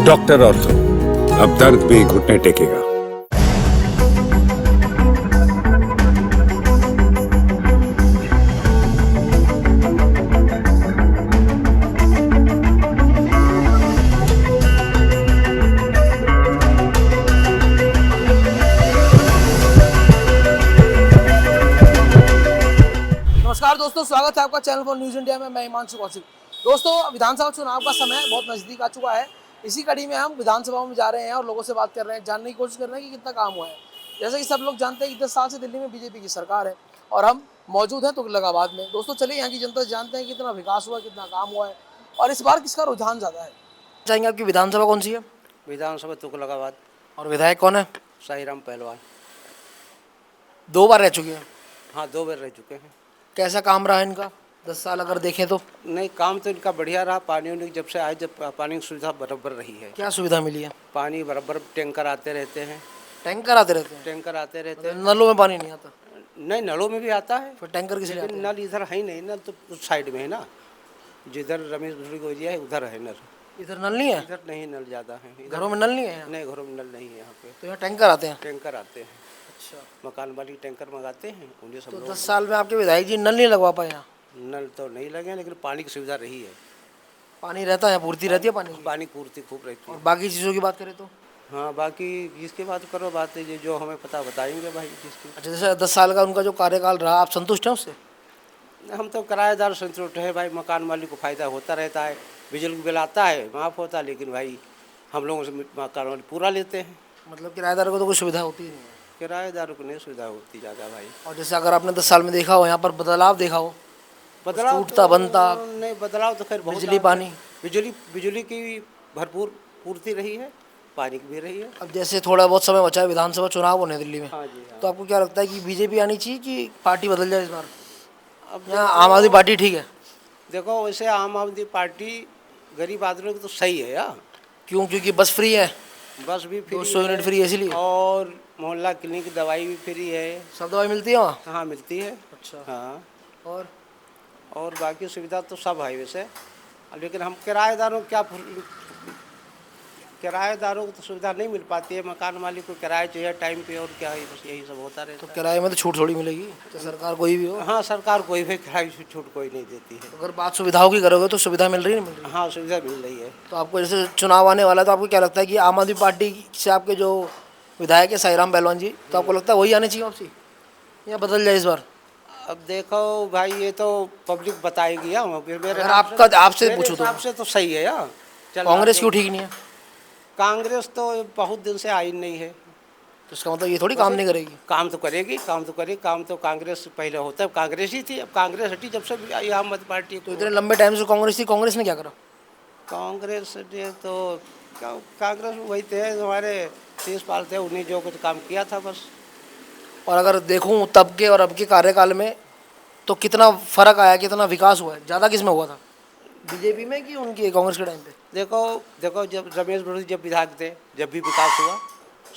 Doctor ortho, अब दर्द भी घुटने टेकेगा। नमस्कार दोस्तों, स्वागत है आपका चैनल फॉर न्यूज़ इंडिया में। मैं हिमांशु कौशिक। दोस्तों, विधानसभा चुनाव का समय बहुत नज़दीक आ चुका है। इसी कड़ी में हम विधानसभा में जा रहे हैं और लोगों से बात कर रहे हैं, जानने की कोशिश कर रहे हैं कि कितना काम हुआ है। जैसे कि सब लोग जानते हैं कि 10 साल से दिल्ली में बीजेपी की सरकार है और हम मौजूद हैं तुगलकाबाद में। दोस्तों, चलिए यहाँ की जनता से जानते हैं कि कितना विकास हुआ है, कितना काम हुआ है और इस बार किसका रुझान ज़्यादा है। चाहेंगे आपकी विधानसभा कौन सी है? विधानसभा तुगलकाबाद। और विधायक कौन है? साईराम पहलवान। 2 बार रह चुके हैं। हाँ, 2 बार रह चुके हैं। कैसा काम रहा इनका 10 साल अगर देखें तो? नहीं, काम तो इनका बढ़िया रहा। पानी उन्हीं जब से आए, जब पानी की सुविधा बराबर रही है। क्या सुविधा मिली है? पानी बराबर, टैंकर आते रहते हैं। टैंकर आते रहते हैं? टैंकर आते रहते हैं। नलों में पानी नहीं आता? नहीं, नलों में भी आता है। फिर टैंकर किस लिए आते लेकिन हैं? नल इधर है ही नहीं। नल तो उस साइड में है ना, जिधर रमेश भुसड़ी को एरिया है उधर है नल। इधर नल नहीं है? इधर नहीं, नल ज़्यादा है। घरों में नल नहीं है यहाँ? नहीं, घरों में नल नहीं है यहाँ पे। तो यहाँ टैंकर आते हैं? टैंकर आते हैं। अच्छा। मकान मालिक टैंकर मंगाते हैं, उन्हें सब तो लोग। 10 साल में आपके विधायक जी नल नहीं लगवा पाए यहाँ? नल तो नहीं लगे, लेकिन पानी की सुविधा रही है। पानी रहता है, पूर्ति रहती है पानी की? पानी पूर्ति खूब रहती और है। बाकी चीज़ों की बात करें तो? हाँ, बाकी जिसकी बात करो, बात है जो हमें पता बताएंगे भाई जिसकी। अच्छा, जैसे 10 साल का उनका जो कार्यकाल रहा, आप संतुष्ट हैं उससे? हम तो किराएदार संतुष्ट है भाई। मकान मालिक को फ़ायदा होता रहता है, बिजली बिल आता है, माफ़ होता है, लेकिन भाई हम लोगों से मकान मालिक पूरा लेते हैं। मतलब किराएदार को तो कोई सुविधा होती ही नहीं है। किराएदारों को नहीं सुविधा होती ज़्यादा भाई। और जैसे अगर आपने 10 साल में देखा हो, यहाँ पर बदलाव देखा हो, बदलाव टूटता बनता? नहीं, बदलाव तो खैर बहुत बिजली आ- पानी? बिजली की भरपूर पूर्ति रही है, पानी की भी रही है। अब जैसे थोड़ा बहुत समय बचा है, विधानसभा चुनाव होने हैं दिल्ली में, हाँ जी, हाँ। तो आपको क्या लगता है कि बीजेपी आनी चाहिए कि पार्टी बदल जाए इस बार? अब यहाँ आम आदमी पार्टी ठीक है? देखो, वैसे आम आदमी पार्टी गरीब आदमियों की तो सही है यार। क्यों? क्योंकि बस फ्री है, बस भी फ्री 200 यूनिट है, फ्री है इसलिए? और मोहल्ला क्लिनिक की दवाई भी फ्री है। सब दवाई मिलती है वहाँ? हाँ, मिलती है। अच्छा। हाँ, और बाकी सुविधा तो सब है वैसे। लेकिन हम किराएदारों किराएदारों को तो सुविधा नहीं मिल पाती है। मकान मालिक को किराया चाहिए टाइम पे, और क्या है, बस यही सब होता रहता तो है। किराए में तो छूट थोड़ी मिलेगी, तो सरकार कोई भी हो। हाँ, सरकार कोई भी किराए की छूट कोई नहीं देती है। अगर बात सुविधाओं की करोगे तो सुविधा मिल रही है, नहीं मिल रही? हाँ, सुविधा मिल रही है। तो आपको जैसे चुनाव आने वाला है, तो आपको क्या लगता है कि आम आदमी पार्टी से आपके जो विधायक है साईराम पहलवान जी, तो आपको लगता है वही आने चाहिए वापसी, या बदल जाए इस बार? अब देखो भाई, ये तो पब्लिक बताएगी। हाँ, मेरे अगर आपसे मेरे पूछूं तो हिसाब से तो सही है यार। कांग्रेस क्यों ठीक नहीं है? कांग्रेस तो बहुत दिन से आई नहीं है। तो इसका मतलब ये थोड़ी काम नहीं करेगी? काम तो करेगी, काम तो करेगी। काम तो कांग्रेस पहले होता है, कांग्रेस ही थी। अब कांग्रेस हटी जब से आई आम आदमी पार्टी। तो इतने लंबे टाइम से कांग्रेस थी, कांग्रेस ने क्या करा? कांग्रेस ने तो कांग्रेस वही थे हमारे 30 पाल थे, उन्हीं जो कुछ काम किया था बस। और अगर देखूं तब के और अब के कार्यकाल में, तो कितना फर्क आया, कितना विकास हुआ है? ज़्यादा किस में हुआ था, बीजेपी में कि उनकी कांग्रेस के टाइम पे? देखो, जब रमेश भुसड़ी जब विधायक थे, जब भी विकास हुआ।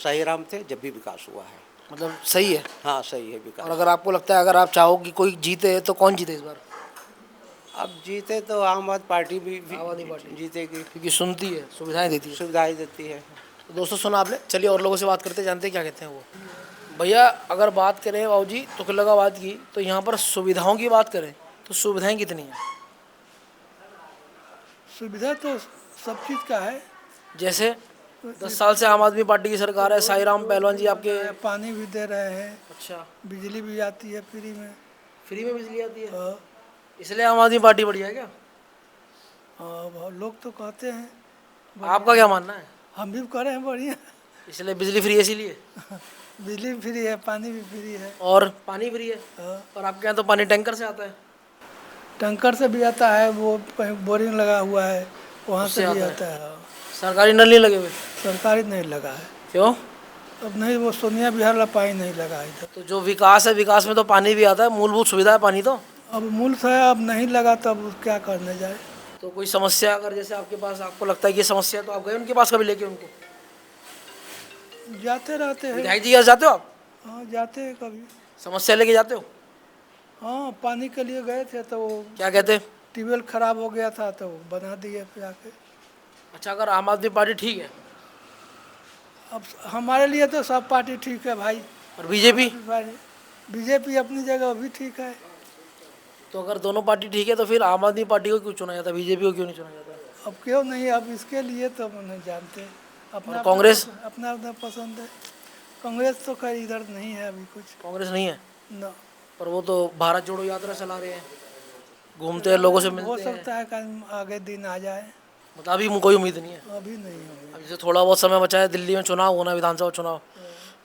साईराम थे, जब भी विकास हुआ है। मतलब सही है? हाँ, सही है विकास। और अगर आपको लगता है, अगर आप चाहो कि कोई जीते, तो कौन जीते इस बार? अब जीते तो आम आदमी पार्टी भी आम आदमी पार्टी जीतेगी, क्योंकि सुनती है, सुविधाएं देती है। सुविधाएं देती है। तो दोस्तों, सुना आपने। चलिए और लोगों से बात करते, जानते हैं क्या कहते हैं वो। भैया, अगर बात करें बाबू जी तुगलकाबाद की, तो यहाँ पर सुविधाओं की बात करें तो सुविधाएं कितनी हैं? सुविधा तो सब चीज़ का है। जैसे 10 साल से आम आदमी पार्टी की सरकार है, साईराम पहलवान जी आपके। पानी भी दे रहे हैं, अच्छा, बिजली भी आती है फ्री में। फ्री में बिजली आती है, हाँ, इसलिए आम आदमी पार्टी बढ़िया है क्या? बहुत लोग तो कहते हैं, आपका क्या मानना है? हम भी कह रहे हैं बढ़िया। इसलिए बिजली फ्री है इसीलिए? बिजली भी फ्री है, पानी भी फ्री है। और पानी फ्री है? हाँ, और आपके यहाँ तो पानी टैंकर से आता है? टैंकर से भी आता है, वो बोरिंग लगा हुआ है, वहाँ उससे से भी आता है? आता है। हाँ, सरकारी नल नहीं लगे हुए? सरकारी नहीं लगा है। क्यों? अब नहीं, वो सोनिया बिहार लपाई नहीं लगा है इधर। तो जो विकास है, विकास में तो पानी भी आता है, मूलभूत सुविधा है पानी तो। अब मूल से अब नहीं लगा, तब क्या करने जाए। तो कोई समस्या अगर जैसे आपके पास, आपको लगता है कि ये समस्या है, तो आप गए उनके पास कभी लेके उनको? जाते रहते हैं। विधायक जी के पास जाते हो आप? हाँ, जाते हैं कभी। समस्या लेके जाते हो? हाँ, पानी के लिए गए थे तो वो क्या कहते? ट्यूबवेल खराब हो गया था, तो बना दिए फिर आके। अच्छा, अगर आम आदमी पार्टी ठीक है अब हमारे लिए तो सब पार्टी ठीक है भाई। और बीजेपी, बीजेपी अपनी जगह भी ठीक है। तो अगर दोनों पार्टी ठीक है तो फिर आम आदमी पार्टी को क्यों चुना जाता, बीजेपी को क्यों नहीं चुना जाता? अब क्यों नहीं, अब इसके लिए तो हम नहीं जानते। और कांग्रेस? अपना अपना पसंद है। कांग्रेस तो खैर इधर नहीं है अभी कुछ कांग्रेस नहीं है, ना। पर वो तो भारत जोड़ो यात्रा चला रहे हैं, घूमते हैं, लोगों से हो मिलते हैं। सकता है कल आगे दिन आ जाए, मतलब अभी कोई उम्मीद नहीं है। अभी नहीं होगा। अभी से थोड़ा बहुत समय बचा है, दिल्ली में चुनाव होना, विधानसभा चुनाव,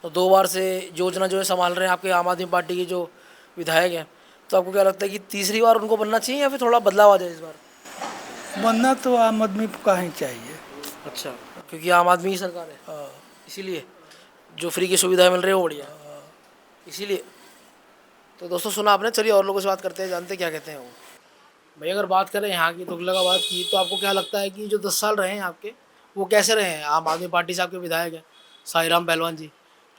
तो 2 बार से योजना जो है संभाल रहे हैं आपके आम आदमी पार्टी के जो विधायक हैं, तो आपको क्या लगता है कि तीसरी बार उनको बनना चाहिए या फिर थोड़ा बदलाव आ जाए इस बार? बनना तो आम आदमी का ही चाहिए। अच्छा, क्योंकि आम आदमी की सरकार है, इसीलिए जो फ्री की सुविधाएं मिल रही है वो बढ़िया है, इसीलिए। तो दोस्तों सुना आपने, चलिए और लोगों से बात करते हैं, जानते हैं क्या कहते हैं वो। भाई अगर बात करें यहाँ की, तुगलकाबाद की, तो आपको क्या लगता है कि जो 10 साल रहे हैं आपके, वो कैसे रहे हैं? आम आदमी पार्टी से आपके विधायक हैं साईराम पहलवान जी,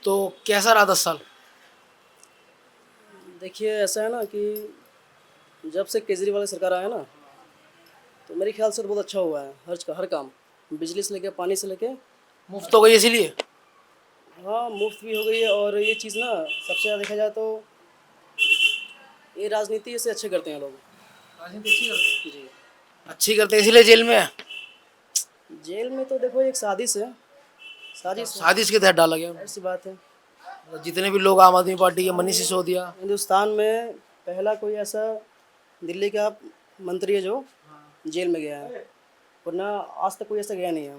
तो कैसा रहा 10 साल? देखिए ऐसा है ना कि जब से केजरीवाल की सरकार आया ना, तो मेरे ख्याल से तो बहुत अच्छा हुआ है। हर काम, बिजली से लेके पानी से लेके, मुफ्त हो गई इसीलिए? हाँ मुफ्त भी हो गई है। और ये चीज़ ना सबसे ज़्यादा देखा जाए तो ये राजनीति से अच्छे करते हैं लोग। राजनीति अच्छी करते हैं, जी। अच्छी करते हैं इसीलिए जेल में है। जेल में तो देखो एक साजिश है, साजिश है, साजिश के तहत डाला गया, ऐसी बात है। मतलब जितने भी लोग आम आदमी पार्टी के, मनीष सिसोदिया, हिंदुस्तान में पहला कोई ऐसा दिल्ली का मंत्री है जो जेल में गया है, वरना आज तक कोई ऐसा गया नहीं है।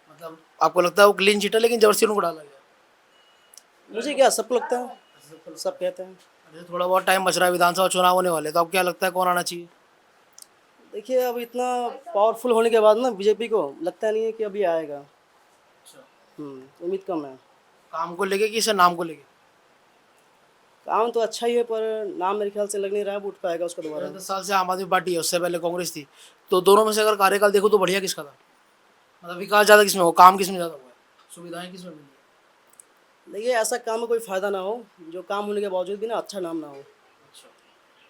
मतलब आपको लगता है वो क्लीन चिट है लेकिन जबरदस्ती उनको डाला गया? मुझे क्या, सबको लगता है, सब कहते हैं। अरे थोड़ा बहुत टाइम बच रहा है, विधानसभा चुनाव होने वाले, तो आपको क्या लगता है कौन आना चाहिए? देखिए अब इतना पावरफुल होने के बाद ना बीजेपी को लगता नहीं है कि अभी आएगा। उम्मीद कम है। काम को लेके कि सिर्फ नाम को लेके? काम तो अच्छा ही है, पर नाम मेरे ख्याल से लग नहीं रहा है उठ पाएगा उसका दोबारा। 10 साल से आम आदमी पार्टी है, उससे पहले कांग्रेस थी, तो दोनों में से अगर कार्यकाल देखो तो बढ़िया किसका था? मतलब विकास ज़्यादा किसमें हो, काम किसमें ज़्यादा हुआ है, सुविधाएं किसमें मिली है? देखिए ऐसा काम में कोई फ़ायदा ना हो जो काम होने के बावजूद भी ना अच्छा नाम ना हो।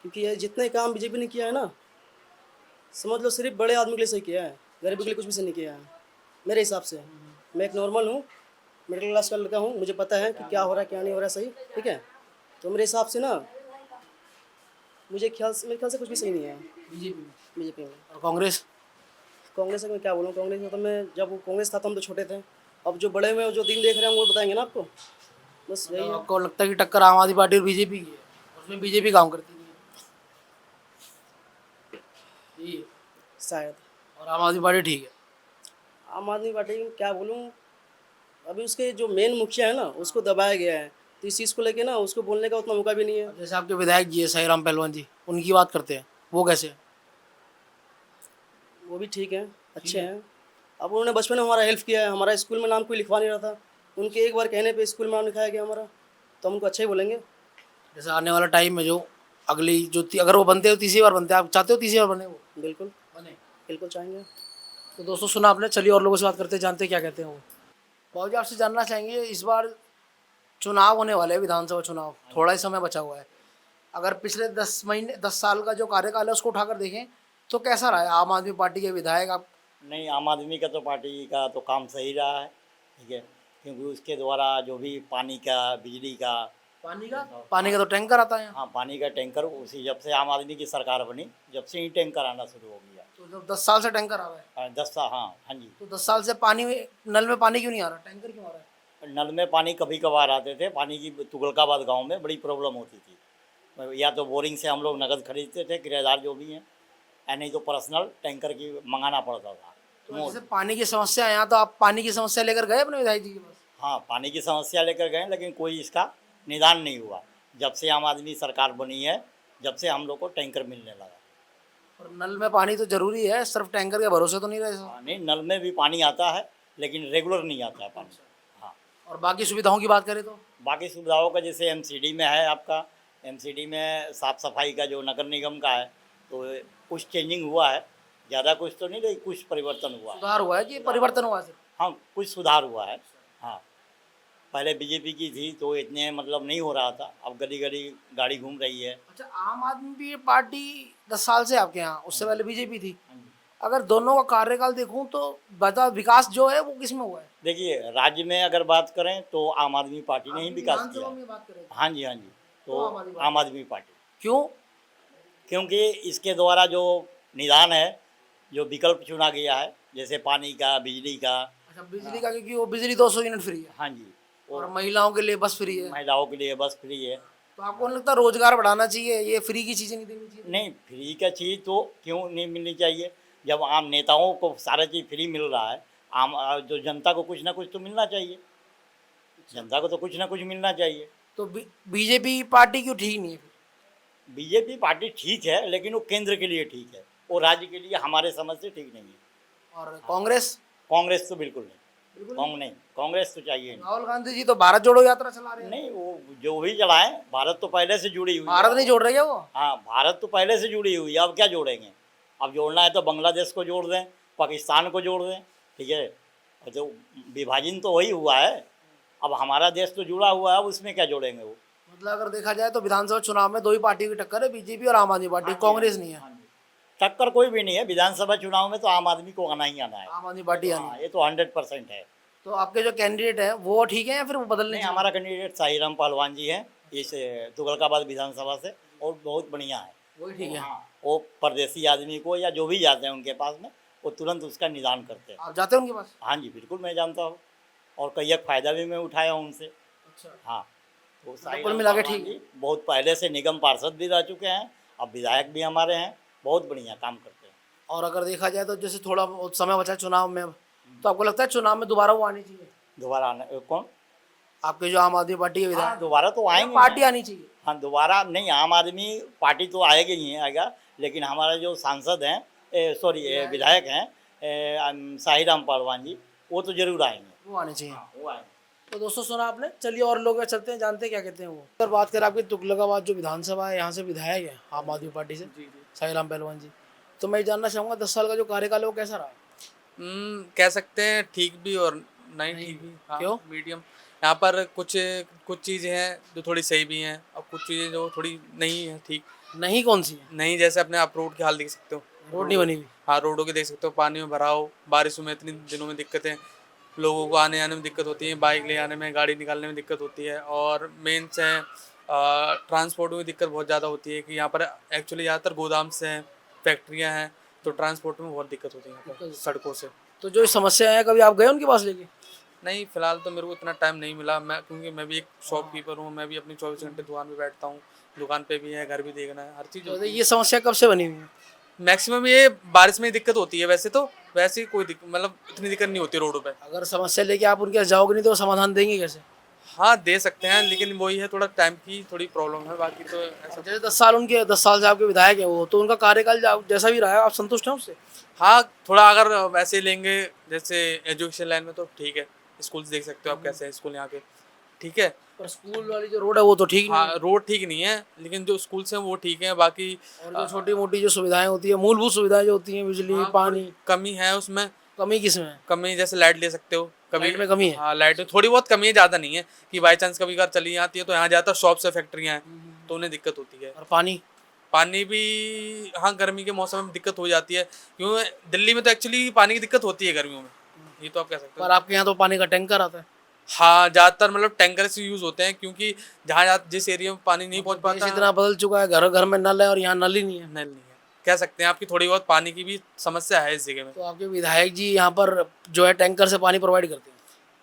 क्योंकि ये जितने काम बीजेपी ने किया है ना, समझ लो सिर्फ बड़े आदमी के लिए सही किया है, गरीबों के लिए कुछ भी सही नहीं किया है मेरे हिसाब से। मैं एक नॉर्मल हूँ, मिडिल क्लास का लड़का हूँ, मुझे पता है कि क्या हो रहा है क्या नहीं हो रहा है सही, ठीक है। तो मेरे हिसाब से ना मेरे ख्याल से कुछ भी सही नहीं है बीजेपी में। और कांग्रेस? कांग्रेस का मैं क्या बोलूँ, कांग्रेस में तो मैं जब वो कांग्रेस था तो हम तो छोटे थे। अब जो बड़े हुए जो दिन देख रहे हैं वो बताएंगे ना आपको, बस यही है। आपको लगता है कि टक्कर आम आदमी पार्टी और बीजेपी की है, उसमें बीजेपी काम करती नहीं है, यही है। शायद और आम आदमी पार्टी ठीक है? आम आदमी पार्टी क्या बोलूँ, अभी उसके जो मेन मुखिया है ना उसको दबाया गया है, तो इस चीज़ को लेके ना उसको बोलने का उतना मौका भी नहीं है। अब जैसे आपके विधायक जी है साईराम पहलवान जी, उनकी बात करते हैं, वो कैसे है? वो भी ठीक है, अच्छे हैं। अब उन्होंने बचपन में हमारा हेल्प किया है, हमारा स्कूल में नाम कोई लिखवा नहीं रहा था, उनके एक बार कहने पे स्कूल में नाम लिखाया गया हमारा, तो हम उनको अच्छा ही बोलेंगे। जैसे आने वाला टाइम में जो अगली जो अगर वो बनते हो तीसरी बार बनते हैं, आप चाहते हो तीसरी बार बने वो? बिल्कुल बने। बिल्कुल चाहेंगे। तो दोस्तों सुना आपने, चलिए और लोगों से बात करते हैं, जानते हैं क्या कहते हैं वो। बाबूजी आपसे जानना चाहेंगे, इस बार चुनाव होने वाले हैं, विधानसभा चुनाव, थोड़ा ही समय बचा हुआ है, अगर पिछले 10 साल का जो कार्यकाल है उसको उठाकर देखें तो कैसा रहा है आम आदमी पार्टी के विधायक? आप नहीं, आम आदमी का तो पार्टी का तो काम सही रहा है, ठीक है, क्योंकि उसके द्वारा जो भी पानी का, बिजली का, पानी का तो टैंकर आता है यहाँ। हाँ पानी का टैंकर उसी जब से आम आदमी की सरकार बनी जब से ही टैंकर आना शुरू हो गया। तो जब 10 साल से टैंकर आ रहा है, 10 साल, हाँ हाँ जी। तो 10 साल से पानी में, नल में पानी क्यों नहीं आ रहा, टैंकर क्यों आ रहा है? नल में पानी कभी कभार आते थे, पानी की तुगलकाबाद गांव में बड़ी प्रॉब्लम होती थी, या तो बोरिंग से हम लोग नगद खरीदते थे, किराएदार जो भी हैं, या नहीं तो पर्सनल टैंकर की मंगाना पड़ता था। तो जैसे पानी की समस्या है यहाँ, तो आप पानी की समस्या लेकर गए अपने विधायक जी के पास? हाँ पानी की समस्या लेकर गए, लेकिन कोई इसका निदान नहीं हुआ। जब से आम आदमी सरकार बनी है, जब से हम लोग को टैंकर मिलने लगा। और नल में पानी तो जरूरी है, सिर्फ टैंकर के भरोसे तो नहीं रहे। हाँ नहीं, नल में भी पानी आता है लेकिन रेगुलर नहीं आता है पानी। हाँ और बाकी सुविधाओं की बात करें तो बाकी सुविधाओं का जैसे एमसीडी में है आपका, एमसीडी में साफ़ सफाई का जो नगर निगम का है, तो कुछ चेंजिंग हुआ है, ज़्यादा कुछ तो नहीं, लेकिन कुछ परिवर्तन हुआ है। सुधार हुआ है कि परिवर्तन हुआ है सिर्फ? हाँ कुछ सुधार हुआ है। हाँ पहले बीजेपी की थी तो इतने मतलब नहीं हो रहा था, अब गली गली गाड़ी घूम रही है। अच्छा, आम आदमी पार्टी 10 साल से आपके यहाँ, उससे पहले बीजेपी थी, अगर दोनों का कार्यकाल देखूं तो बता विकास जो है वो किस में हुआ है? देखिए, राज्य में अगर बात करें तो आम आदमी पार्टी ने ही विकास विधानसभा किया। में बात करें तो हाँ जी, हाँ जी। तो आम आदमी आम आदमी पार्टी, क्यों? क्योंकि इसके द्वारा जो निदान है, जो विकल्प चुना गया है, जैसे पानी का, बिजली का। अच्छा, बिजली का, क्योंकि वो बिजली 200 यूनिट फ्री है हाँ जी। और महिलाओं के लिए बस फ्री है। महिलाओं के लिए बस फ्री है। तो आपको नहीं लगता रोजगार बढ़ाना चाहिए, ये फ्री की चीजें नहीं देनी चाहिए? नहीं, फ्री का चीज़ तो क्यों नहीं मिलनी चाहिए? जब आम नेताओं को सारा चीज़ फ्री मिल रहा है, आम जो जनता को कुछ ना कुछ तो मिलना चाहिए। जनता को तो कुछ ना कुछ मिलना चाहिए। तो बीजेपी पार्टी क्यों ठीक नहीं है? बीजेपी पार्टी ठीक है, लेकिन वो केंद्र के लिए ठीक है, वो राज्य के लिए हमारे समझ से ठीक नहीं है। और कांग्रेस? कांग्रेस तो बिल्कुल नहीं। कांग्रेस तो चाहिए नहीं। राहुल गांधी जी तो भारत जोड़ो यात्रा चला रहे हैं। नहीं, वो जो भी चलाएं, भारत तो पहले से जुड़ी हुई है। भारत नहीं जोड़ रहे क्या वो? हाँ, भारत तो पहले से जुड़ी हुई है, अब क्या जोड़ेंगे? अब जोड़ना है तो बांग्लादेश को जोड़ दें, पाकिस्तान को जोड़ दें, ठीक है। और जो विभाजन तो वही हुआ है, अब हमारा देश तो जुड़ा हुआ है, उसमें क्या जोड़ेंगे वो? मतलब अगर देखा जाए तो विधानसभा चुनाव में दो ही पार्टी की टक्कर है, बीजेपी और आम आदमी पार्टी, कांग्रेस नहीं है। टक्कर कोई भी नहीं है। विधानसभा चुनाव में तो आम आदमी को आना ही आना है। आम आदमी पार्टी आनी हाँ, है। ये तो 100% है। तो आपके जो कैंडिडेट है वो ठीक है या फिर वो बदलने नहीं, चाहिए? हमारा कैंडिडेट साहिराम पहलवान जी हैं, इस तुगलकाबाद विधानसभा से, और बहुत बढ़िया है। वही ठीक है। हाँ, वो परदेसी आदमी को या जो भी जाते हैं उनके पास में, वो तुरंत उसका निदान करते हैं। आप जाते हैं उनके पास? हाँ जी, बिल्कुल मैं जानता हूँ, और कई एक फ़ायदा भी मैं उठाया हूँ उनसे। अच्छा, हाँ, तो कुल मिला के पहलवान ठीक है। जी बहुत पहले से निगम पार्षद भी रह चुके हैं, अब विधायक भी हमारे हैं, बहुत बढ़िया काम करते हैं। और अगर देखा जाए तो जैसे थोड़ा बहुत समय बचा है चुनाव में, तो आपको लगता है चुनाव में दोबारा वो आनी चाहिए? दोबारा आने कौन? आपके जो आम आदमी पार्टी के हाँ, विधायक, दोबारा तो आएंगे। पार्टी आनी चाहिए। हाँ, दोबारा नहीं, आम आदमी पार्टी तो आएगी ही आएगा, लेकिन हमारे जो सांसद हैं, विधायक हैं, साहिराम पहलवान जी, वो तो जरूर आएंगे। वो आने चाहिए। वो आएंगे। तो दोस्तों सुना आपने, चलिए और लोग चलते हैं, जानते हैं क्या कहते हैं वो। अगर बात करें आपकी तुगलकाबाद जो विधानसभा है, यहाँ से विधायक है आम आदमी पार्टी से साहिराम पहलवान जी, तो मैं जानना चाहूँगा 10 साल का जो कार्यकाल है वो कैसा रहा? कह सकते हैं ठीक भी और नहीं ठीक भी। हाँ, क्यों? मीडियम। यहाँ पर कुछ कुछ चीज़ें हैं जो थोड़ी सही भी हैं और कुछ चीज़ें जो थोड़ी नहीं है ठीक। नहीं कौन सी है? नहीं, जैसे अपने आप रोड की हाल देख सकते हो। रोड नहीं बनी हुई। हाँ, रोडों की देख सकते हो, पानी में भराव, बारिशों में इतनी दिनों में दिक्कतें, लोगों को आने जाने में दिक्कत होती है, बाइक ले आने में, गाड़ी निकालने में दिक्कत होती है। और मेन से ट्रांसपोर्ट में दिक्कत बहुत ज़्यादा होती है कि यहाँ पर एक्चुअली ज़्यादातर गोदाम से हैं, फैक्ट्रियाँ हैं, तो ट्रांसपोर्ट में बहुत दिक्कत होती है यहाँ पर सड़कों से। तो जो समस्या है, कभी आप गए उनके पास लेके? नहीं, फिलहाल तो मेरे को इतना टाइम नहीं मिला, मैं क्योंकि मैं भी एक शॉपकीपर हूँ, मैं भी अपनी 24 घंटे दुकान पे बैठता हूँ, दुकान पे भी है, घर भी देखना है, हर चीज़ तो होती है। ये समस्या कब से बनी हुई है? मैक्सिमम ये बारिश में ही दिक्कत होती है, वैसे तो वैसे ही कोई मतलब इतनी दिक्कत नहीं होती रोडों पे। अगर समस्या लेके आप उनके पास जाओगे नहीं तो वो समाधान देंगे कैसे? हाँ, दे सकते हैं, लेकिन वही है, थोड़ा टाइम की थोड़ी प्रॉब्लम है, बाकी तो ऐसा। जैसे 10 साल से आपके विधायक है वो, तो उनका कार्यकाल जैसा भी रहा है, आप संतुष्ट हैं उससे? हाँ, थोड़ा अगर वैसे लेंगे जैसे एजुकेशन लाइन में तो ठीक है, स्कूल्स देख सकते हो आप कैसे हैं स्कूल यहाँ के, ठीक है। पर स्कूल वाली जो रोड है वो तो ठीक नहीं हाँ, रोड ठीक नहीं है, लेकिन जो स्कूल्स हैं वो ठीक है, बाकी है। और जो छोटी मोटी जो सुविधाएं होती है, मूलभूत सुविधाएं जो होती हैं, बिजली, हाँ, पानी, कमी है उसमें। कमी किसमें है? कमी जैसे लाइट ले सकते हो, कभी लाइट में कमी है? हाँ, लाइट में थोड़ी बहुत कमी है, ज़्यादा नहीं है कि बाई चांस कभी अगर चली आती है तो यहाँ ज़्यादा शॉप से फैक्ट्रियाँ हैं तो उन्हें दिक्कत होती है। और पानी? पानी भी हाँ, गर्मी के मौसम में दिक्कत हो जाती है, क्यों दिल्ली में तो एक्चुअली पानी की दिक्कत होती है गर्मियों में, ये तो आप कह सकते हो। पर आपके यहाँ तो पानी का टैंकर आता है। हाँ, ज़्यादातर मतलब टैंकर से यूज़ होते हैं, क्योंकि जहाँ जिस एरिया में पानी नहीं पहुँच पाता, देश इतना बदल चुका है, घर घर में नल है और यहाँ नल ही नहीं है। नल नहीं है, कह सकते हैं आपकी थोड़ी बहुत पानी की भी समस्या है इस जगह में। तो आपके विधायक जी यहाँ पर जो है टैंकर से पानी प्रोवाइड करते हैं?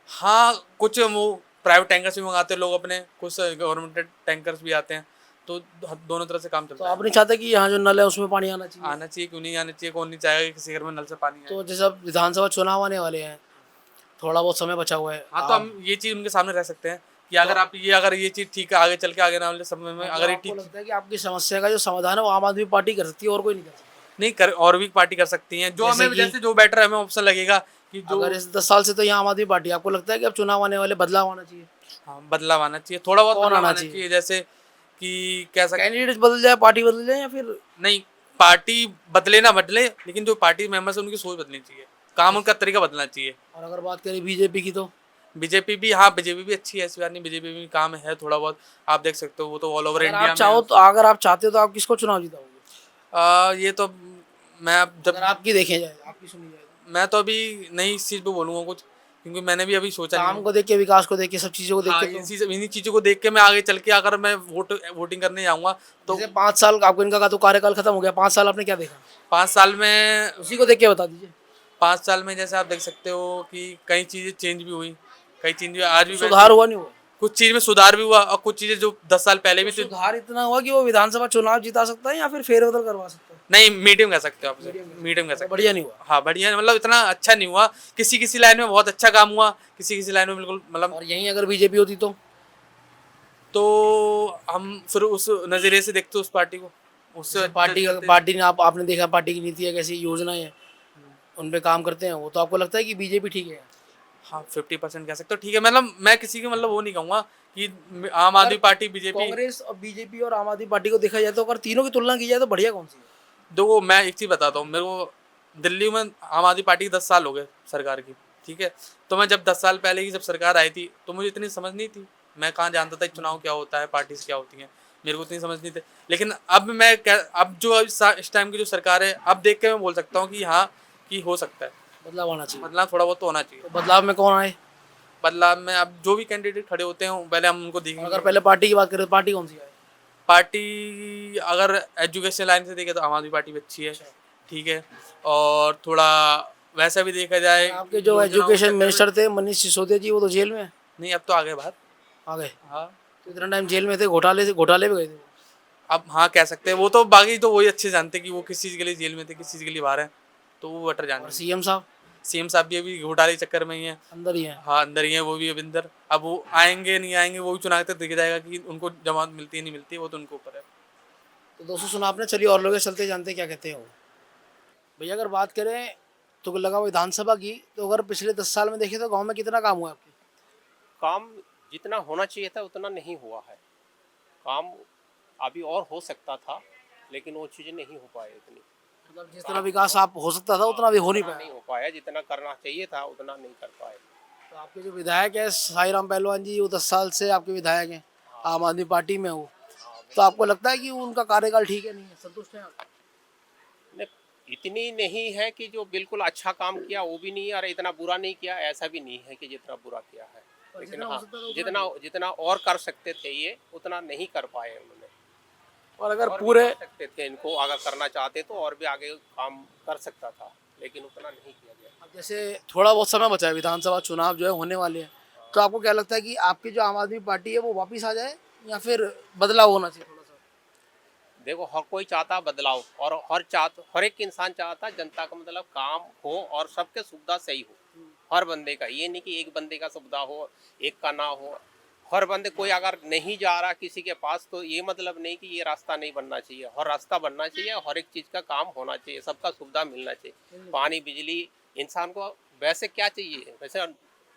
हाँ, कुछ वो प्राइवेट टैंकर्स भी मंगाते हैं लोग अपने, कुछ गवर्नमेंट टैंकर्स भी आते हैं, तो दोनों तरह से काम तो चलता है। आप नहीं चाहते कि यहाँ जो नल है उसमें पानी आना चाहिए? आना चाहिए, क्यों नहीं आना चाहिए, कौन नहीं चाहेगा कि किसी घर में नल से पानी आए। तो जैसे अब विधानसभा चुनाव आने वाले हैं, थोड़ा बहुत समय बचा हुआ है, हाँ, तो हम ये चीज़ उनके सामने रख सकते हैं कि अगर ये चीज़ ठीक है, आगे चल के आगे वाले समय में अगर ये आपको ठीक लगता है कि आपकी समस्या का जो समाधान है वो आम आदमी पार्टी कर सकती है और कोई नहीं कर सकता? नहीं कर, और भी पार्टी कर सकती हैं, जो जैसे हमें कि? जैसे जो बेटर हमें ऑप्शन लगेगा कि जो अगर इस 10 साल से तो यहाँ आम आदमी पार्टी, आपको लगता है कि अब चुनाव आने वाले बदलाव आना चाहिए? हाँ, बदलाव आना चाहिए, थोड़ा बहुत कौन बदलाव आना आना चाहिए? चाहिए, जैसे कि कह सकते कैंडिडेट बदल जाए, पार्टी बदल जाए, या फिर नहीं, पार्टी बदले ना बदले, लेकिन जो पार्टी मेंबर्स है उनकी सोच बदलनी चाहिए, काम उनका तरीका बदलना चाहिए। और अगर बात करें बीजेपी की तो बीजेपी भी, हाँ, बीजेपी भी अच्छी है, ऐसी बात नहीं, बीजेपी भी काम है थोड़ा बहुत, आप देख सकते हो, वो तो ऑल ओवर अगर इंडिया आप चाहो तो, अगर आप चाहते हो तो आप किसको चुनाव जिताओगे? ये तो मैं अब जब अगर आपकी देखे जाए, आपकी सुनी जाए, मैं तो अभी नहीं इस चीज़ पे बोलूँगा कुछ, क्योंकि मैंने भी अभी सोचा काम नहीं। को देख के, विकास को देख के, सब चीजों को देख हाँ, के, तो इन्हीं चीज़ों को देख के मैं आगे चल के अगर मैं वोटिंग करने जाऊँगा तो जैसे 5 साल आपको इनका का तो कार्यकाल खत्म हो गया, 5 साल आपने क्या देखा, 5 साल में उसी को देख के बता दीजिए। 5 साल में जैसे आप देख सकते हो कि कई चीज़ें चेंज भी हुई, कई चीज़ें आज भी सुधार हुआ नहीं हुआ? कुछ चीज़ में सुधार भी हुआ और कुछ चीज़ें जो 10 साल पहले भी थी। सुधार इतना हुआ कि वो विधानसभा चुनाव जिता सकता है या फिर फेरबदल करवा सकता है? नहीं, मीडियम कह सकते हो आप, मीडियम कह सकते हो। बढ़िया नहीं हुआ। हाँ, बढ़िया मतलब इतना अच्छा नहीं हुआ, किसी किसी लाइन में बहुत अच्छा काम हुआ, किसी किसी लाइन में बिल्कुल मतलब। और यहीं अगर बीजेपी होती तो हम फिर उस नज़रिए से देखते उस पार्टी को, उससे पार्टी ने आपने देखा पार्टी की नीति है, कैसी योजनाएं हैं, उन पे काम करते हैं वो, तो आपको लगता है कि बीजेपी ठीक है? हाँ 50% कह सकते हो, ठीक है। मतलब मैं किसी के मतलब वो नहीं कहूँगा कि आम आदमी पार्टी बीजेपी। कांग्रेस और बीजेपी और आम आदमी पार्टी को देखा जाए तो अगर तीनों की तुलना की जाए तो बढ़िया कौन सी है? देखो मैं एक चीज़ बताता हूँ, मेरे को दिल्ली में आम आदमी पार्टी की 10 साल हो गए सरकार की, ठीक है। तो मैं जब 10 साल पहले की जब सरकार आई थी तो मुझे इतनी समझ नहीं थी, मैं कहाँ जानता था चुनाव क्या होता है, पार्टीज क्या होती हैं, मेरे को इतनी समझ नहीं थी। लेकिन अब मैं अब जो इस टाइम की जो सरकार है, अब देख के मैं बोल सकता हूँ कि हाँ कि हो सकता है बदलाव आना चाहिए। बदलाव, थोड़ा बहुत तो होना चाहिए। तो बदलाव में कौन आए? बदलाव में अब जो भी कैंडिडेट खड़े होते हैं पहले हम उनको देखेंगे। अगर पहले पार्टी की बात करें तो पार्टी कौन सी है? पार्टी अगर एजुकेशन लाइन से देखें तो आम आदमी पार्टी भी अच्छी है, ठीक है। और थोड़ा वैसा भी देखा जाए, आपके जो एजुकेशन मिनिस्टर थे मनीष सिसोदिया जी, वो तो जेल में है। नहीं अब तो आ गए बाहर। आ गए? हाँ तो इतना टाइम जेल में थे, घोटाले भी गए थे। अब हाँ कह सकते हैं, वो तो बाकी तो वही अच्छे जानते हैं कि वो किस चीज़ के लिए जेल में थे, किस चीज़ के लिए बाहर हैं, तो वो बेटर और जानते हैं। सीएम साहब सीएम साहब भी अभी घोटाले के चक्कर में ही हैं। अंदर ही है। हाँ अंदर ही हैं वो भी, अभी अंदर। अब वो आएंगे नहीं आएंगे वो भी चुनाव तक दिख जाएगा कि उनको जमानत मिलती है नहीं मिलती है, वो तो उनको ऊपर है। तो दोस्तों सुना आपने, चलिए और लोग चलते जानते क्या कहते हैं वो। भैया अगर बात करें तो लगा विधानसभा की, तो अगर पिछले 10 साल में देखें तो गांव में कितना काम हुआ आपके? काम जितना होना चाहिए था उतना नहीं हुआ है। काम अभी और हो सकता था लेकिन वो चीज़ें नहीं हो पाए इतनी। मतलब जिस तरह विकास आप हो सकता था उतना भी हो नहीं उतना पाया। नहीं हो पाया, जितना करना चाहिए था उतना नहीं कर पाए। तो आपके जो विधायक है साई राम पहलवान जी, वो 10 साल से आपके विधायक हैं, आम आदमी पार्टी में हो, तो आपको लगता है कि उनका कार्यकाल ठीक है, नहीं है, संतुष्ट है आप? नहीं, इतनी नहीं है कि जो बिल्कुल अच्छा काम किया वो भी नहीं है और इतना बुरा नहीं किया ऐसा भी नहीं है कि जितना बुरा किया है। लेकिन जितना हो हाँ, सकता था उतना जितना और कर सकते थे ये उतना नहीं कर पाए उन्होंने। और अगर और भी पूरे कर सकते थे, इनको अगर करना चाहते तो और भी आगे काम कर सकता था लेकिन उतना नहीं किया गया। अब जैसे थोड़ा बहुत समय बचा है, विधानसभा चुनाव जो है होने वाले हैं, तो आपको क्या लगता है कि आपकी जो आम आदमी पार्टी है वो वापस आ जाए या फिर बदलाव होना चाहिए थोड़ा सा? देखो हर कोई चाहता बदलाव और हर एक इंसान चाहता जनता का मतलब काम हो और सबके सुविधा सही हो हर बंदे का। ये नहीं कि एक बंदे का सुविधा हो एक का ना हो, हर बंदे कोई अगर नहीं जा रहा किसी के पास तो ये मतलब नहीं कि ये रास्ता नहीं बनना चाहिए, हर रास्ता बनना चाहिए, हर एक चीज़ का काम होना चाहिए, सबका सुविधा मिलना चाहिए। पानी बिजली इंसान को वैसे क्या चाहिए, वैसे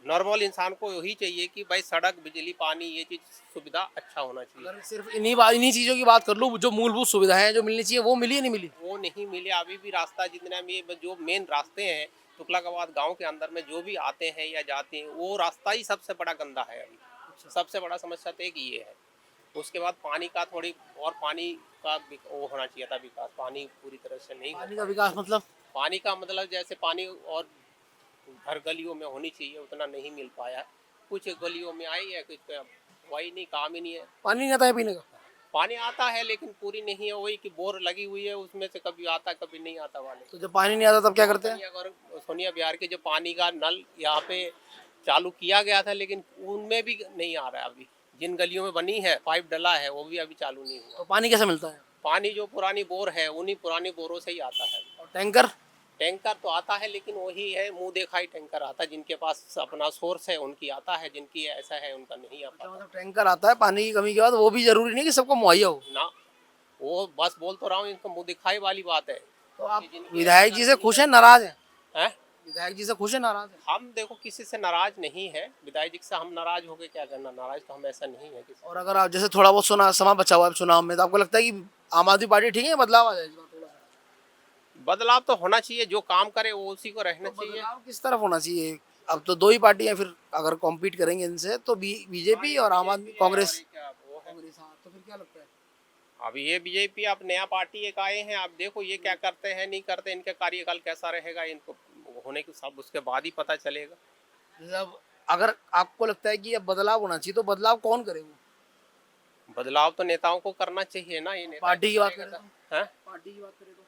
नॉर्मल इंसान को यही चाहिए कि भाई सड़क बिजली पानी ये चीज़ सुविधा अच्छा होना चाहिए। अगर सिर्फ इन्हीं चीज़ों की बात कर लूँ, जो मूलभूत सुविधाएं हैं जो मिलनी चाहिए वो मिली या नहीं मिली? वो नहीं मिले अभी भी। रास्ता जितना भी जो मेन रास्ते हैं तुगलकाबाद गांव के अंदर में जो भी आते हैं या जाते हैं वो रास्ता ही सबसे बड़ा गंदा है अभी। सबसे बड़ा समस्या तो एक ये है। उसके बाद पानी का थोड़ी और पानी का वो होना चाहिए था विकास, पानी पूरी तरह से नहीं पानी का विकास मतलब? पानी का मतलब जैसे पानी और हर गलियों में होनी चाहिए उतना नहीं मिल पाया। कुछ गलियों में आई है, कुछ वही नहीं, काम ही नहीं है। पानी नहीं आता है पीने का? पानी आता है लेकिन पूरी नहीं है, वही कि बोर लगी हुई है उसमें से कभी आता कभी नहीं आता वाले। तो जब पानी नहीं आता तब क्या करते हैं? अगर सोनिया बिहार के जो पानी का नल यहाँ पे चालू किया गया था लेकिन उनमें भी नहीं आ रहा है अभी। जिन गलियों में बनी है पाइप डला है वो भी अभी चालू नहीं हुआ। तो पानी कैसे मिलता है? पानी जो पुरानी बोर है उन्हीं पुरानी बोरों से ही आता है। और टैंकर? टैंकर तो आता है लेकिन वही है मुंह देखा ही टैंकर आता है, जिनके पास अपना सोर्स है उनकी आता है, जिनकी ऐसा है उनका नहीं आता। मतलब टैंकर आता है पानी की कमी के बाद, वो भी जरूरी नहीं कि सबको मुहैया हो ना, वो बस बोल तो रहा हूँ, इनका मुंह दिखाई वाली बात है। तो आप विधायक जी से खुश हैं नाराज हैं? हैं? विधायक जी से खुश है नाराज है? हम देखो किसी से नाराज नहीं है, विधायक जी से हम नाराज होके क्या करना, नाराज तो हम ऐसा नहीं है किसी। और अगर आप जैसे थोड़ा बहुत सुना समय बचा हुआ है चुनाव में, तो आपको लगता है कि आम आदमी पार्टी ठीक है, बदलाव आ जाएगा? बदलाव तो होना चाहिए, जो काम करे वो उसी को रहना चाहिए। बदलाव किस तरफ होना चाहिए? अब तो दो ही पार्टी हैं, फिर अगर कॉम्पीट करेंगे इनसे तो बीजेपी और आम आदमी कांग्रेस। क्या वो है? कांग्रेस, हाँ, तो फिर क्या लगता है? अभी ये बीजेपी अब नया पार्टी एक आए हैं, आप देखो ये क्या करते हैं नहीं करते, इनका कार्यकाल कैसा रहेगा, इनको होने के सब उसके बाद ही पता चलेगा। मतलब अगर आपको लगता है कि अब बदलाव होना चाहिए तो बदलाव कौन करेगा? बदलाव तो नेताओं को करना चाहिए ना, ये नेता पार्टी की बात करें तो? हैं? पार्टी की बात करें तो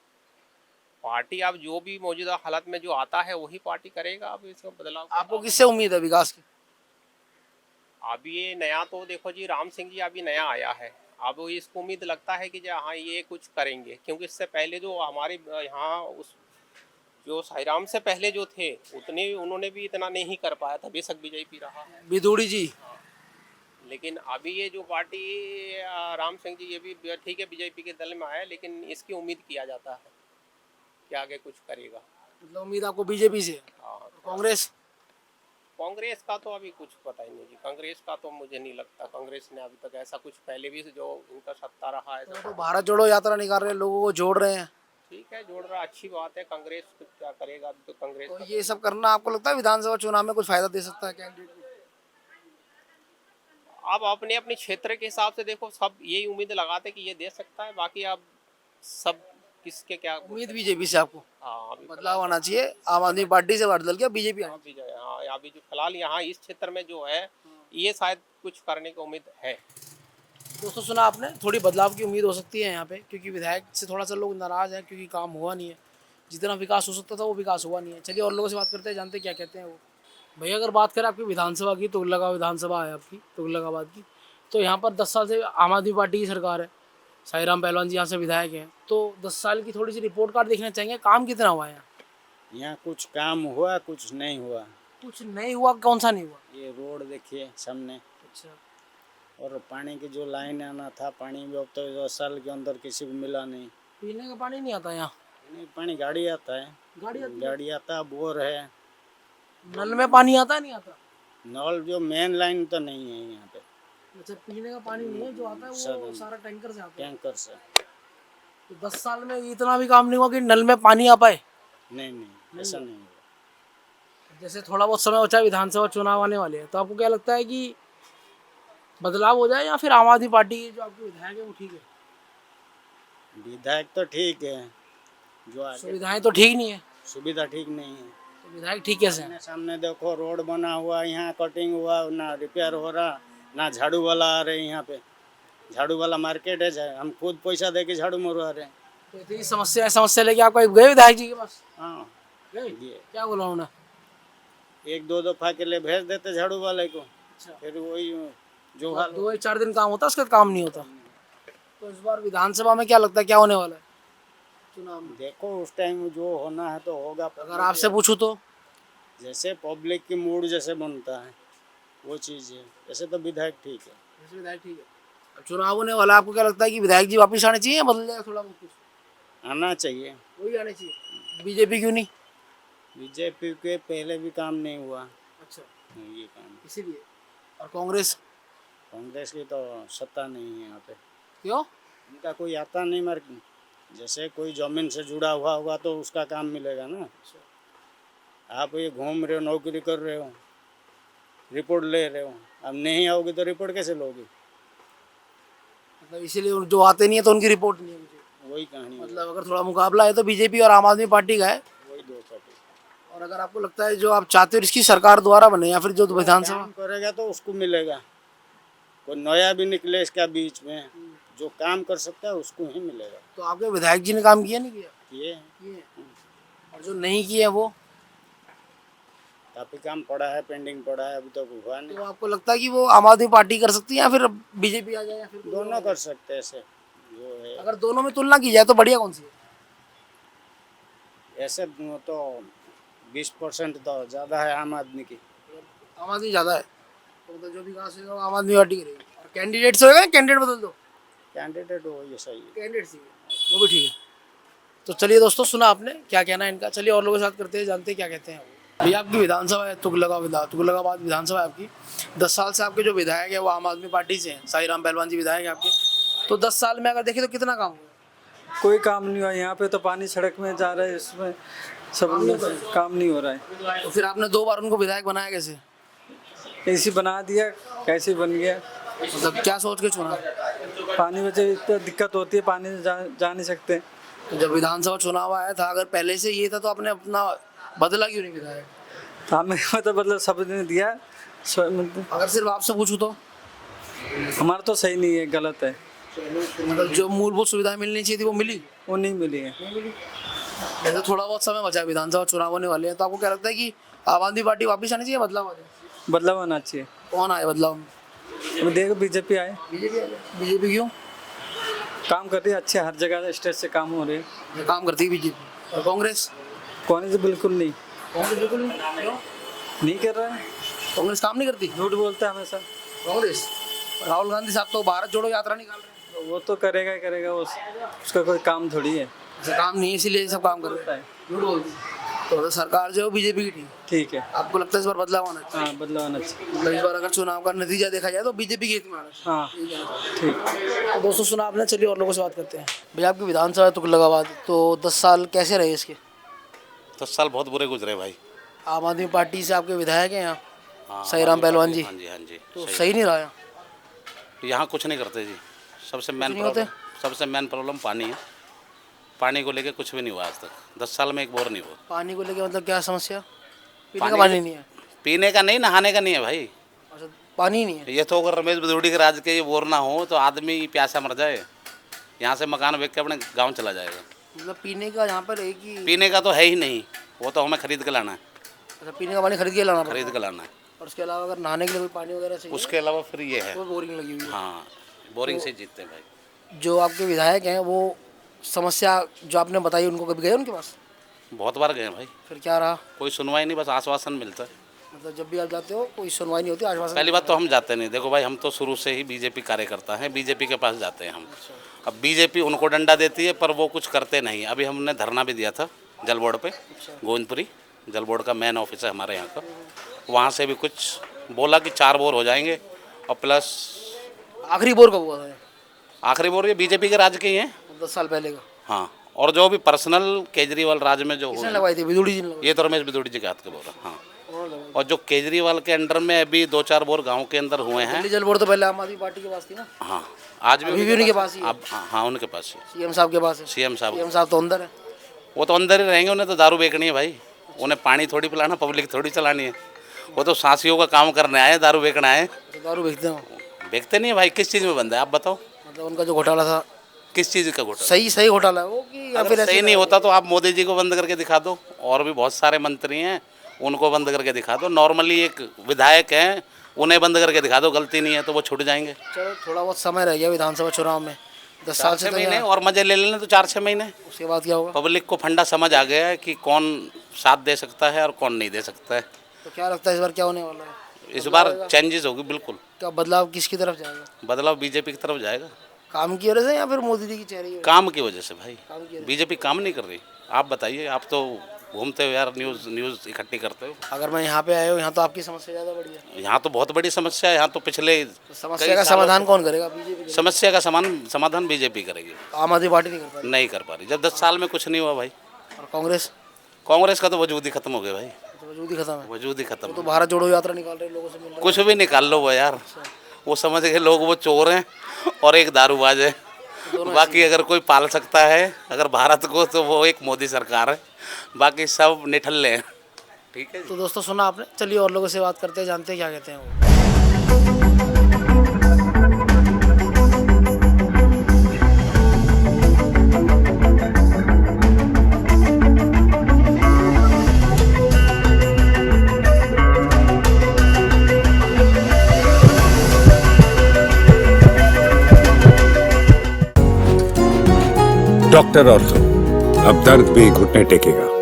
पार्टी अब जो भी मौजूदा हालत में जो आता है वही पार्टी करेगा। अब इसमें बदलाव आपको किससे उम्मीद है विकास की? अब ये नया तो देखो जी, राम सिंह जी अभी नया आया है, अब इसको उम्मीद लगता है कि जो हाँ ये कुछ करेंगे, क्योंकि इससे पहले जो हमारे यहाँ उस जो साईराम से पहले जो थे उतने उन्होंने भी इतना नहीं कर पाया था, बेशक बीजेपी रहा, विदुड़ी जी। लेकिन अभी ये जो पार्टी राम सिंह जी ये भी ठीक है बीजेपी के दल में आया, लेकिन इसकी उम्मीद किया जाता है कि आगे कुछ करेगा। मतलब उम्मीद आपको बीजेपी से? हाँ, कांग्रेस? कांग्रेस का तो अभी कुछ पता ही नहीं जी, कांग्रेस का तो मुझे नहीं लगता, कांग्रेस ने अभी तक ऐसा कुछ पहले भी जो इनका सत्ता रहा है तो भारत जोड़ो यात्रा निकाल रहे हैं, लोगों को जोड़ रहे हैं, ठीक है, जोड़ रहा अच्छी बात है। कांग्रेस कुछ क्या करेगा, अभी तो कांग्रेस तो ये सब करना आपको लगता है विधानसभा चुनाव में कुछ फायदा दे सकता है कैंडिडेट को? अब अपने अपने क्षेत्र के हिसाब से देखो, सब यही उम्मीद लगाते कि ये दे सकता है, बाकी अब सब किसके क्या उम्मीद बीजेपी से आपको? हाँ अभी बदलाव आना चाहिए, आम आदमी पार्टी से बदल के बीजेपी आनी अभी जो हाँ अभी जो फिलहाल यहाँ इस क्षेत्र में जो है ये शायद कुछ करने की उम्मीद है। चाहिए। दोस्तों सुना आपने, थोड़ी बदलाव की उम्मीद हो सकती है यहाँ पे, क्योंकि विधायक से थोड़ा सा लोग नाराज हैं क्योंकि काम हुआ नहीं है, जितना विकास हो सकता था वो विकास हुआ नहीं है। चलिए और लोगों से बात करते हैं, जानते हैं क्या कहते हैं वो। भैया अगर बात करें आपकी विधानसभा की, तुगलकाबाद विधानसभा है आपकी, तुगलकाबाद की, तो यहाँ पर 10 साल से आम आदमी पार्टी की सरकार है, साईराम पहलवान जी यहाँ से विधायक हैं, तो 10 साल की थोड़ी सी रिपोर्ट कार्ड देखना चाहेंगे, काम कितना हुआ है यहाँ? कुछ काम हुआ, कुछ नहीं हुआ। कुछ नहीं हुआ? कौन सा नहीं हुआ? ये रोड देखिए सामने, अच्छा, और पानी की जो लाइन आना था, पानी भी अब तो 10 साल के अंदर किसी को मिला नहीं। पीने का पानी नहीं आता यहाँ? नहीं, पानी गाड़ी आता है, गाड़ी आता, बोर है। नल में पानी आता है नहीं आता? नल जो मेन लाइन तो नहीं है यहाँ पे, अच्छा, पीने का पानी नहीं है, जो आता है वो सारा टैंकर से आता है। टैंकर से। तो 10 साल में इतना भी काम नहीं हुआ कि नल में पानी आ पाए? नहीं, ऐसा नहीं हुआ। जैसे थोड़ा बहुत समय बचा, विधानसभा चुनाव आने वाले हैं, तो आपको क्या लगता है कि बदलाव हो जाए या फिर आम आदमी पार्टी के जो आपके विधायक है वो ठीक है? विधायक तो ठीक है, जो आगे सुविधाएं तो ठीक नहीं है, सुविधा ठीक नहीं है। तो विधायक ठीक कैसे है? सामने देखो रोड बना हुआ, यहाँ कटिंग हुआ, ना रिपेयर हो रहा, ना झाड़ू वाला आ रहे यहाँ पे। झाड़ू वाला मार्केट है, हम खुद पैसा दे के झाड़ू मरवा रहे हैं। तो इतनी समस्या लेके आप गए विधायक जी के पास? हाँ, गए? ये क्या बोला उन्होंने? 1-2 दफा के लिए भेज देते झाड़ू वाले को, अच्छा, फिर वही जो हाल। 2-4 दिन काम होता, उसके बाद काम नहीं होता। तो इस बार विधानसभा में क्या लगता है क्या होने वाला है चुनाव में? देखो उस टाइम जो होना है तो होगा। अगर आपसे पूछूं तो जैसे पब्लिक की मूड जैसे बनता है वो चीज़ है, वैसे तो विधायक ठीक है। वैसे विधायक ठीक है। अब चुनाव होने वाला है, आपको क्या लगता है कि विधायक जी वापस आने चाहिए या बदल जाएगा थोड़ा बहुत कुछ? आना चाहिए। वही आने चाहिए। बीजेपी क्यों नहीं? बीजेपी के पहले भी काम नहीं हुआ, अच्छा, ये काम। इसीलिए। और कांग्रेस? कांग्रेस की तो सत्ता नहीं है यहाँ पे। क्यों? इनका कोई आता नहीं, मर जैसे कोई जमीन से जुड़ा हुआ होगा तो उसका काम मिलेगा ना। आप ये घूम रहे हो, नौकरी कर रहे हो, रिपोर्ट ले रहे हो, अब नहीं आओगे तो रिपोर्ट कैसे लोगे? मतलब इसीलिए जो आते नहीं है तो उनकी रिपोर्ट नहीं है मुझे। वही कहानी है, मतलब अगर थोड़ा मुकाबला है तो बीजेपी और आम आदमी पार्टी का है। वही दो पार्टी। और अगर आपको लगता है जो आप चाहते हो इसकी सरकार द्वारा बने या फिर जो विधानसभा काम करेगा तो उसको मिलेगा, कोई नया भी निकले इसका बीच में, जो काम कर सकता है उसको ही मिलेगा। तो आपके विधायक जी ने काम किया नहीं किया? किए और जो नहीं किए वो? काफी काम पड़ा है, पेंडिंग पड़ा है, अभी तक हुआ नहीं। तो आपको लगता है कि वो आम आदमी पार्टी कर सकती है या फिर बीजेपी आ जाए या फिर दोनों कर सकते हैं ऐसे जो है। अगर दोनों में तुलना की जाए तो बढ़िया कौन सी है? ऐसे तो 20% तो ज़्यादा है आम आदमी की। आम आदमी ज़्यादा है तो मतलब जो विकास होगा वो आम आदमी पार्टी करेगी। और कैंडिडेट से होगा, कैंडिडेट बदल दो? कैंडिडेट हो ये सही है, कैंडिडेट से वो भी ठीक है। तो चलिए दोस्तों, सुना आपने क्या कहना है इनका। चलिए और लोगों के साथ करते हैं, जानते हैं क्या कहते हैं। भैया आपकी विधानसभा है तुगलकाबाद विधानसभा है आपकी। 10 साल से आपके जो विधायक है वो आम आदमी पार्टी से हैं, साईराम पहलवान जी विधायक है आपके। तो 10 साल में अगर देखें तो कितना काम हुआ? कोई काम नहीं हुआ यहाँ पे, तो पानी सड़क में जा रहा है, इसमें सब काम नहीं हो रहा है। तो फिर आपने 2 बार उनको विधायक बनाया कैसे? ऐसी बना दिया, कैसे बन गया? मतलब क्या सोच के चुना? पानी वजह इतना दिक्कत होती है, पानी से जा नहीं सकते। तो जब विधानसभा चुनाव आया था, अगर पहले से ये था तो आपने अपना बदला क्यों नहीं विधायक? हमें मतलब सब ने दिया। अगर सिर्फ आपसे पूछूं तो हमारा तो सही नहीं है, गलत है। मतलब जो मूलभूत सुविधाएं मिलनी चाहिए थी वो मिली? वो नहीं मिली है। जैसे थोड़ा बहुत समय बचा है, विधानसभा चुनाव होने वाले हैं, तो आपको क्या लगता है कि आम आदमी पार्टी वापस आनी चाहिए, बदलाव आ जाए? बदलाव आना चाहिए। कौन आए बदलाव में? देखो बीजेपी आए। बीजेपी क्यों? काम कर रही है अच्छे, हर जगह स्टेट से काम हो रहे हैं। ये काम करती है बीजेपी। और कांग्रेस? कांग्रेस बिल्कुल नहीं, कांग्रेस बिल्कुल नहीं। क्यों? नहीं कर रहा है, कांग्रेस काम नहीं करती? झूठ बोलता है हमेशा। कांग्रेस राहुल गांधी साहब तो भारत जोड़ो यात्रा निकाल रहे हैं। वो तो करेगा ही करेगा, उसका कोई काम थोड़ी है। ऐसा काम नहीं है, इसीलिए सब काम कर रहे हैं। झूठ बोलते हैं। तो सरकार जो है बीजेपी की थी, ठीक है। आपको लगता है इस बार बदलाव आना चाहिए? हाँ, बदलाव आना चाहिए। मतलब इस बार अगर चुनाव का नतीजा देखा जाए तो बीजेपी की हाँ ठीक। तो दोस्तों सुना आपने, चलिए और लोगों से बात करते हैं। भैया आपकी विधानसभा तुगलकाबाद, तो 10 साल कैसे रहे इसके? 10 साल बहुत बुरे गुजरे भाई। आम आदमी पार्टी से आपके विधायक हैं यहाँ, हाँ, सहीराम पहलवान जी। हाँ जी, हाँ जी। तो सही नहीं रहा यहाँ? यहाँ कुछ नहीं करते जी। सबसे मेन प्रॉब्लम पानी है। पानी को लेके कुछ भी नहीं हुआ आज तक। 10 साल में एक बोर नहीं हुआ। पानी को लेके मतलब क्या समस्या? पीने का पानी नहीं है? पीने का नहीं, नहाने का नहीं है भाई। अच्छा, पानी ही नहीं है। ये तो अगर रमेश बिदुड़ी के राज के ये बोर ना हो तो आदमी प्यासा मर जाए। यहाँ से मकान बेच के अपने गाँव चला जाएगा। मतलब पीने का यहाँ पर एक ही? पीने का तो है ही नहीं, वो तो हमें खरीद के लाना है। अच्छा, पीने का पानी खरीद के लाना पड़ता है? खरीद के लाना है। और उसके अलावा अगर नहाने के लिए कोई पानी वगैरह चाहिए? उसके अलावा फिर ये है, वो बोरिंग लगी हुई है। हाँ, बोरिंग से जीतते हैं भाई। जो आपके विधायक हैं वो समस्या जो आपने बताई उनको कभी गए उनके पास? बहुत बार गए हैं भाई। फिर क्या रहा? कोई सुनवाई नहीं, बस आश्वासन मिलता है। मतलब जब भी आप जाते हो कोई सुनवाई नहीं होती, आश्वासन? पहली बात तो हम जाते नहीं। देखो भाई, हम तो शुरू से ही बीजेपी कार्यकर्ता हैं, बीजेपी के पास जाते हैं हम। अब बीजेपी उनको डंडा देती है पर वो कुछ करते नहीं। अभी हमने धरना भी दिया था जल बोर्ड पे, गोविंदपुरी जल बोर्ड का मेन ऑफिस है हमारे यहाँ का। वहाँ से भी कुछ बोला कि 4 बोर हो जाएंगे और प्लस। आखिरी बोर कब हुआ था? आखिरी बोर ये बीजेपी के राज के ही हैं, 10 साल पहले का। हाँ। और जो भी पर्सनल केजरीवाल राज में जो किसने लगवाई थी? बिदुड़ी जी ने लगवाई? ये तो रमेश बिदुड़ी जी के हाथ के बोल रहा। हाँ। उन्होंने लगवाई। और जो केजरीवाल के अंडर में अभी 2-4 बोर गाँव के अंदर हुए हैं। दिल्ली जल बोर्ड तो पहले आम आदमी पार्टी के पास थी ना? हाँ, आज भी उनके पास ही है? अब हाँ, उनके पास ही। सीएम साहब के पास है? सीएम साहब तो अंदर है। वो तो अंदर ही रहेंगे, उन्हें तो दारू बेचनी है भाई। उन्हें पानी थोड़ी पिलाना, पब्लिक थोड़ी चलानी है। वो तो सांसियों का काम करने आए, दारू बेचना है। तो दारू बेचते हो? बेचते नहीं है भाई। किस चीज़ में बंद है आप बताओ? मतलब उनका जो घोटाला था, किस चीज़ का घोटाला? सही घोटाला है वो कि या फिर अगर सही नहीं होता तो आप मोदी जी को बंद करके दिखा दो। और भी बहुत सारे मंत्री हैं, उनको बंद करके दिखा दो। नॉर्मली एक विधायक हैं, उन्हें बंद करके दिखा दो, गलती नहीं है तो वो छूट जाएंगे। चलो थोड़ा बहुत समय रह गया विधानसभा चुनाव में, 10 साल से। 4-6 महीने और मजे ले लेने तो 4-6 महीने। उसके बाद क्या होगा? पब्लिक को फंडा समझ आ गया है कि कौन साथ दे सकता है और कौन नहीं दे सकता है। तो क्या लगता है इस बार क्या होने वाला है? इस बार चेंजेस होगी बिल्कुल। क्या बदलाव किसकी तरफ जाएगा? बदलाव बीजेपी की तरफ जाएगा। काम की वजह से या फिर मोदी जी की चेहरे की? काम की वजह से भाई। काम की वजह बीजेपी काम नहीं कर रही। आप बताइए, आप तो घूमते हो यार, न्यूज़ इकट्ठी करते हो। अगर मैं यहाँ पे आया हूँ, यहाँ तो आपकी समस्या ज़्यादा बड़ी है। यहाँ तो बहुत बड़ी समस्या है। यहाँ तो पिछले तो समस्या का समाधान कौन करेगा? बीजेपी? समस्या का समाधान बीजेपी करेगी। आम आदमी पार्टी नहीं कर पाती? नहीं कर पा रही। जब 10 साल में कुछ नहीं हुआ भाई। और कांग्रेस? कांग्रेस का तो वजूद ही खत्म हो गया भाई। तो वजूद ही खत्म है। वजूद ही खत्म। तो भारत जोड़ो यात्रा निकाल रहे लोगों से मिल रहे। कुछ भी निकाल लो वो यार, वो समझ गए लोग वो चोर हैं और एक दारूबाज है। बाकी अगर कोई पाल सकता है अगर भारत को तो वो एक मोदी सरकार है, बाकी सब निठल्ले हैं। ठीक है। तो दोस्तों सुना आपने, चलिए और लोगों से बात करते हैं, जानते हैं क्या कहते हैं वो। डॉक्टर ऑर्थो, अब दर्द भी घुटने टेकेगा।